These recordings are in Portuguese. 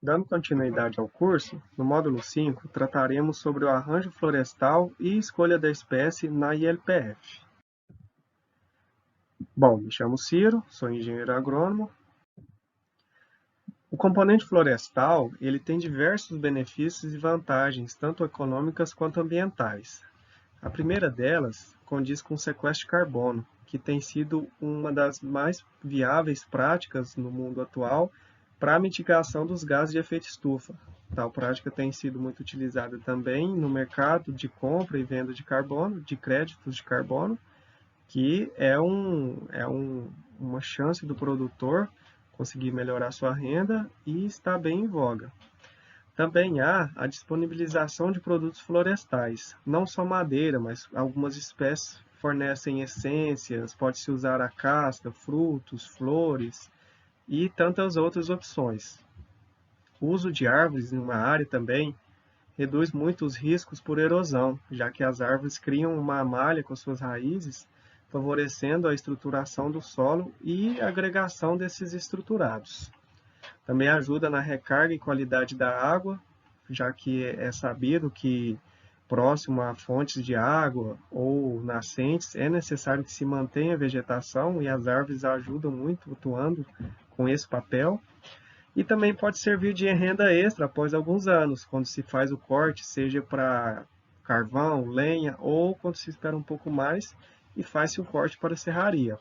Dando continuidade ao curso, no módulo 5 trataremos sobre o arranjo florestal e escolha da espécie na ILPF. Bom, me chamo Ciro, sou engenheiro agrônomo. O componente florestal ele tem diversos benefícios e vantagens, tanto econômicas quanto ambientais. A primeira delas condiz com o sequestro de carbono, que tem sido uma das mais viáveis práticas no mundo atual para a mitigação dos gases de efeito estufa. Tal prática tem sido muito utilizada também no mercado de compra e venda de carbono, de créditos de carbono, que é uma chance do produtor conseguir melhorar sua renda e está bem em voga. Também há a disponibilização de produtos florestais, não só madeira, mas algumas espécies fornecem essências, pode-se usar a casca, frutos, flores e tantas outras opções. O uso de árvores em uma área também reduz muito os riscos por erosão, já que as árvores criam uma malha com suas raízes, favorecendo a estruturação do solo e a agregação desses estruturados. Também ajuda na recarga e qualidade da água, já que é sabido que próximo a fontes de água ou nascentes é necessário que se mantenha a vegetação e as árvores ajudam muito atuando com esse papel. E também pode servir de renda extra após alguns anos, quando se faz o corte, seja para carvão, lenha ou quando se espera um pouco mais e faz-se o corte para serraria.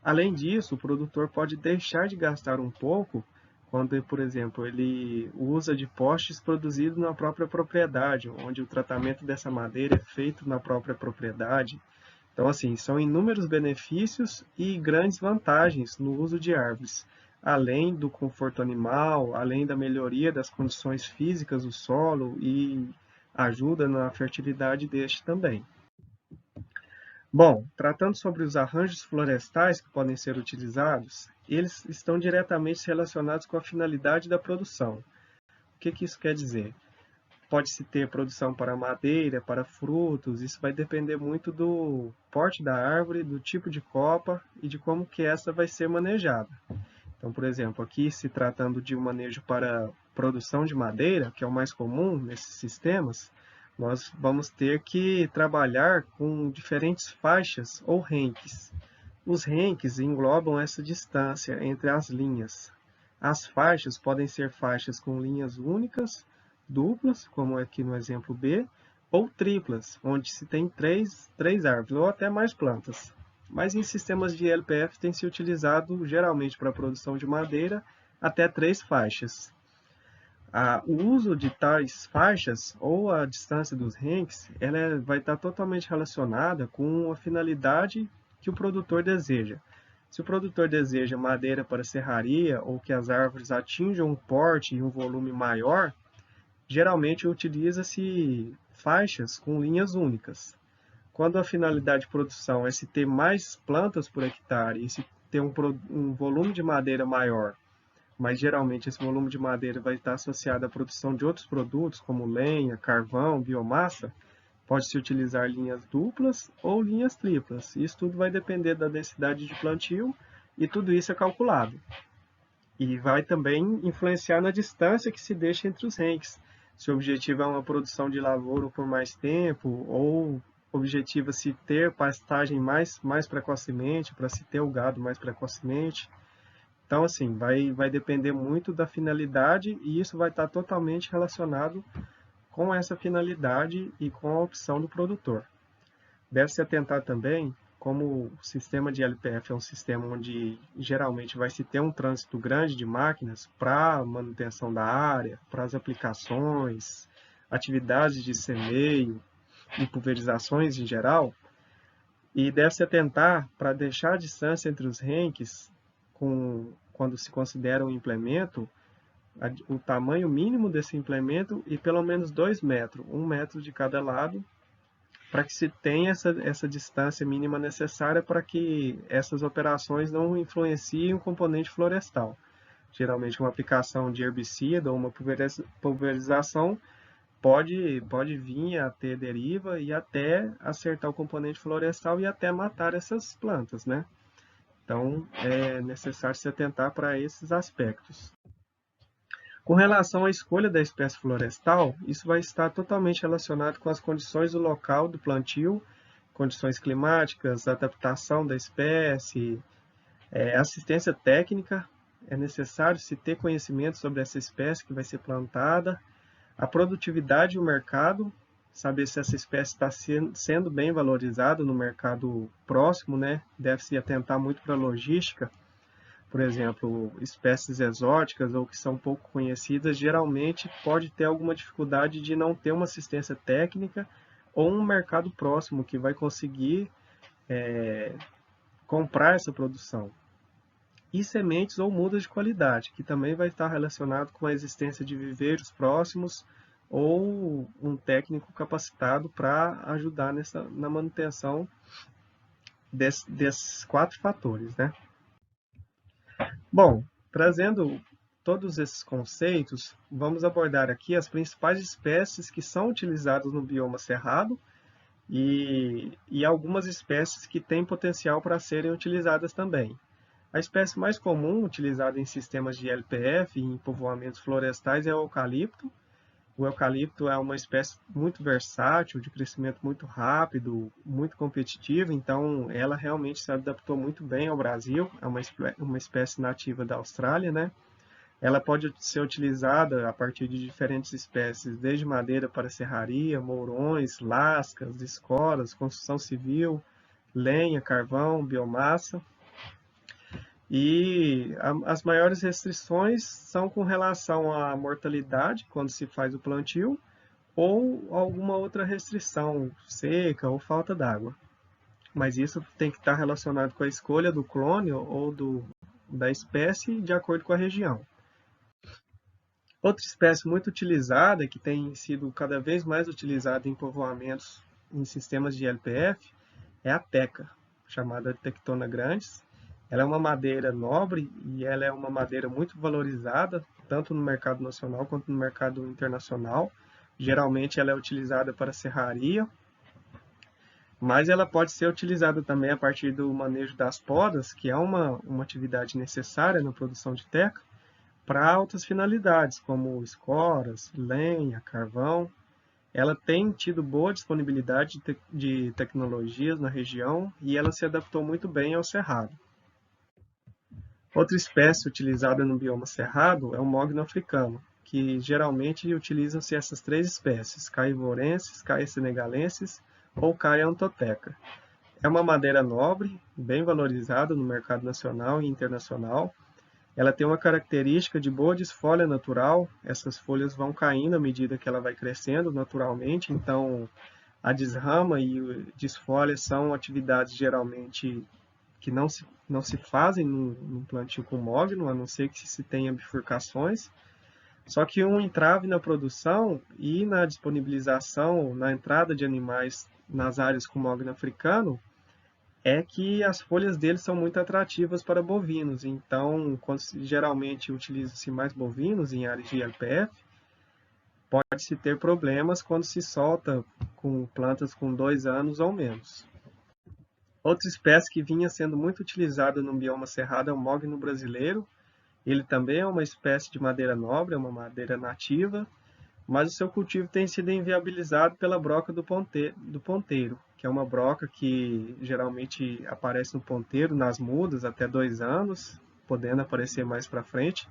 Além disso, o produtor pode deixar de gastar um pouco quando, por exemplo, ele usa de postes produzidos na própria propriedade, onde o tratamento dessa madeira é feito na própria propriedade. Então, assim, são inúmeros benefícios e grandes vantagens no uso de árvores, além do conforto animal, além da melhoria das condições físicas do solo e ajuda na fertilidade deste também. Bom, tratando sobre os arranjos florestais que podem ser utilizados, eles estão diretamente relacionados com a finalidade da produção. O que isso quer dizer? Pode-se ter produção para madeira, para frutos, isso vai depender muito do porte da árvore, do tipo de copa e de como que essa vai ser manejada. Então, por exemplo, aqui se tratando de um manejo para produção de madeira, que é o mais comum nesses sistemas, nós vamos ter que trabalhar com diferentes faixas ou renques. Os renques englobam essa distância entre as linhas. As faixas podem ser faixas com linhas únicas, duplas, como aqui no exemplo B, ou triplas, onde se tem três árvores, ou até mais plantas. Mas em sistemas de LPF tem se utilizado geralmente para a produção de madeira até 3 faixas. O uso de tais faixas ou a distância dos renques, ela vai estar totalmente relacionada com a finalidade que o produtor deseja. Se o produtor deseja madeira para serraria ou que as árvores atinjam um porte e um volume maior, geralmente utiliza-se faixas com linhas únicas. Quando a finalidade de produção é se ter mais plantas por hectare e se ter um volume de madeira maior, mas geralmente esse volume de madeira vai estar associado à produção de outros produtos, como lenha, carvão, biomassa, pode-se utilizar linhas duplas ou linhas triplas. Isso tudo vai depender da densidade de plantio e tudo isso é calculado. E vai também influenciar na distância que se deixa entre os renques. Se o objetivo é uma produção de lavoura por mais tempo, ou objetiva-se ter pastagem mais precocemente, para se ter o gado mais precocemente. Então, assim, vai depender muito da finalidade e isso vai estar totalmente relacionado com essa finalidade e com a opção do produtor. Deve-se atentar também, como o sistema de LPF é um sistema onde geralmente vai se ter um trânsito grande de máquinas para a manutenção da área, para as aplicações, atividades de semeio e pulverizações em geral, e deve-se atentar para deixar a distância entre os renques, quando se considera um implemento, o tamanho mínimo desse implemento e pelo menos 2 metros, 1 metro de cada lado, para que se tenha essa distância mínima necessária para que essas operações não influenciem o componente florestal. Geralmente uma aplicação de herbicida ou uma pulverização pode vir a ter deriva e até acertar o componente florestal e até matar essas plantas, né? Então, é necessário se atentar para esses aspectos. Com relação à escolha da espécie florestal, isso vai estar totalmente relacionado com as condições do local do plantio, condições climáticas, adaptação da espécie, assistência técnica. É necessário se ter conhecimento sobre essa espécie que vai ser plantada, a produtividade e o mercado, saber se essa espécie está sendo bem valorizada no mercado próximo, né? Deve-se atentar muito para a logística. Por exemplo, espécies exóticas ou que são pouco conhecidas, geralmente pode ter alguma dificuldade de não ter uma assistência técnica ou um mercado próximo que vai conseguir comprar essa produção. E sementes ou mudas de qualidade, que também vai estar relacionado com a existência de viveiros próximos ou um técnico capacitado para ajudar na manutenção desses 4 fatores, né? Bom, trazendo todos esses conceitos, vamos abordar aqui as principais espécies que são utilizadas no bioma cerrado e algumas espécies que têm potencial para serem utilizadas também. A espécie mais comum utilizada em sistemas de LPF e em povoamentos florestais é o eucalipto. O eucalipto é uma espécie muito versátil, de crescimento muito rápido, muito competitiva, então ela realmente se adaptou muito bem ao Brasil, é uma espécie nativa da Austrália, né? Ela pode ser utilizada a partir de diferentes espécies, desde madeira para serraria, mourões, lascas, escoras, construção civil, lenha, carvão, biomassa. E as maiores restrições são com relação à mortalidade, quando se faz o plantio, ou alguma outra restrição, seca ou falta d'água. Mas isso tem que estar relacionado com a escolha do clone ou da espécie de acordo com a região. Outra espécie muito utilizada, que tem sido cada vez mais utilizada em povoamentos em sistemas de LPF, é a teca, chamada Tectona grandis. Ela é uma madeira nobre e ela é uma madeira muito valorizada, tanto no mercado nacional quanto no mercado internacional. Geralmente ela é utilizada para serraria, mas ela pode ser utilizada também a partir do manejo das podas, que é uma atividade necessária na produção de teca, para outras finalidades, como escoras, lenha, carvão. Ela tem tido boa disponibilidade de tecnologias na região e ela se adaptou muito bem ao cerrado. Outra espécie utilizada no bioma cerrado é o mogno africano, que geralmente utilizam-se essas 3 espécies, caivorensis, caia senegalensis ou caia antoteca. É uma madeira nobre, bem valorizada no mercado nacional e internacional. Ela tem uma característica de boa desfolha natural, essas folhas vão caindo à medida que ela vai crescendo naturalmente, então a desrama e o desfolha são atividades geralmente que não se fazem no plantio com mogno, a não ser que se tenha bifurcações. Só que um entrave na produção e na disponibilização, na entrada de animais nas áreas com mogno africano, é que as folhas dele são muito atrativas para bovinos. Então, geralmente utiliza-se mais bovinos em áreas de LPF, pode-se ter problemas quando se solta com plantas com 2 anos ou menos. Outra espécie que vinha sendo muito utilizada no bioma cerrado é o mogno brasileiro. Ele também é uma espécie de madeira nobre, é uma madeira nativa, mas o seu cultivo tem sido inviabilizado pela broca do ponteiro, que é uma broca que geralmente aparece no ponteiro, nas mudas, até 2 anos, podendo aparecer mais para frente,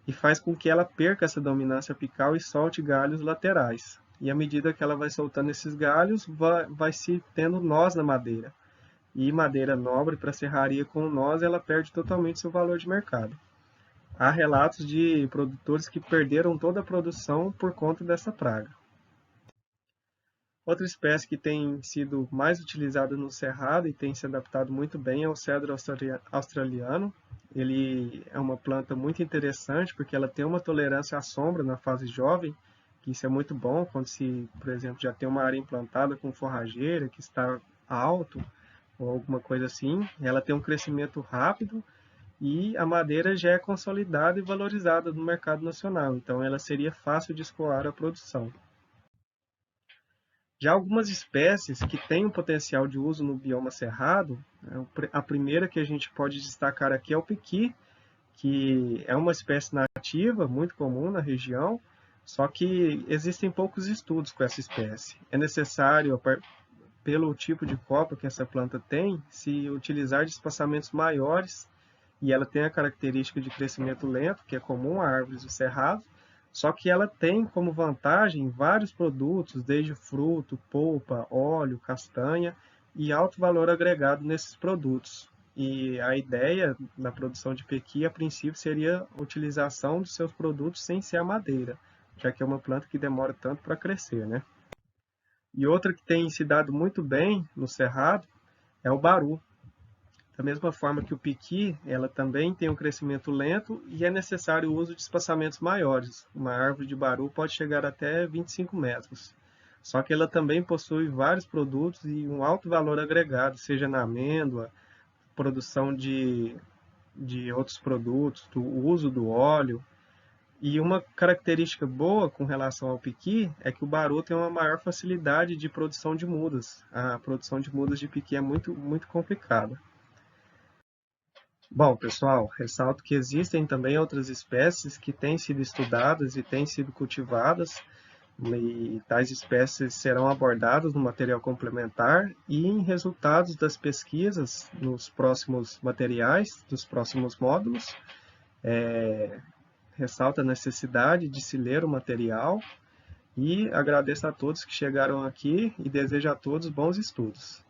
e faz com que ela perca essa dominância apical e solte galhos laterais. E à medida que ela vai soltando esses galhos, vai se tendo nós na madeira. E madeira nobre para serraria com nós, ela perde totalmente seu valor de mercado. Há relatos de produtores que perderam toda a produção por conta dessa praga. Outra espécie que tem sido mais utilizada no cerrado e tem se adaptado muito bem é o cedro australiano. Ele é uma planta muito interessante porque ela tem uma tolerância à sombra na fase jovem, que isso é muito bom quando se, por exemplo, já tem uma área implantada com forrageira que está alto ou alguma coisa assim. Ela tem um crescimento rápido e a madeira já é consolidada e valorizada no mercado nacional, então ela seria fácil de escoar a produção. Já algumas espécies que têm um potencial de uso no bioma cerrado, a primeira que a gente pode destacar aqui é o piqui, que é uma espécie nativa, muito comum na região, só que existem poucos estudos com essa espécie. É necessário, pelo tipo de copa que essa planta tem, se utilizar de espaçamentos maiores, e ela tem a característica de crescimento lento, que é comum a árvores do cerrado, só que ela tem como vantagem vários produtos, desde fruto, polpa, óleo, castanha e alto valor agregado nesses produtos. E a ideia da produção de pequi, a princípio, seria a utilização dos seus produtos sem ser a madeira, já que é uma planta que demora tanto para crescer, né? E outra que tem se dado muito bem no cerrado é o baru. Da mesma forma que o piqui, ela também tem um crescimento lento e é necessário o uso de espaçamentos maiores. Uma árvore de baru pode chegar até 25 metros. Só que ela também possui vários produtos e um alto valor agregado, seja na amêndoa, produção de outros produtos, do uso do óleo. E uma característica boa com relação ao piqui é que o baru tem uma maior facilidade de produção de mudas. A produção de mudas de piqui é muito complicada. Bom, pessoal, ressalto que existem também outras espécies que têm sido estudadas e têm sido cultivadas, e tais espécies serão abordadas no material complementar e em resultados das pesquisas nos próximos materiais, dos próximos módulos. Ressalto a necessidade de se ler o material e agradeço a todos que chegaram aqui e desejo a todos bons estudos.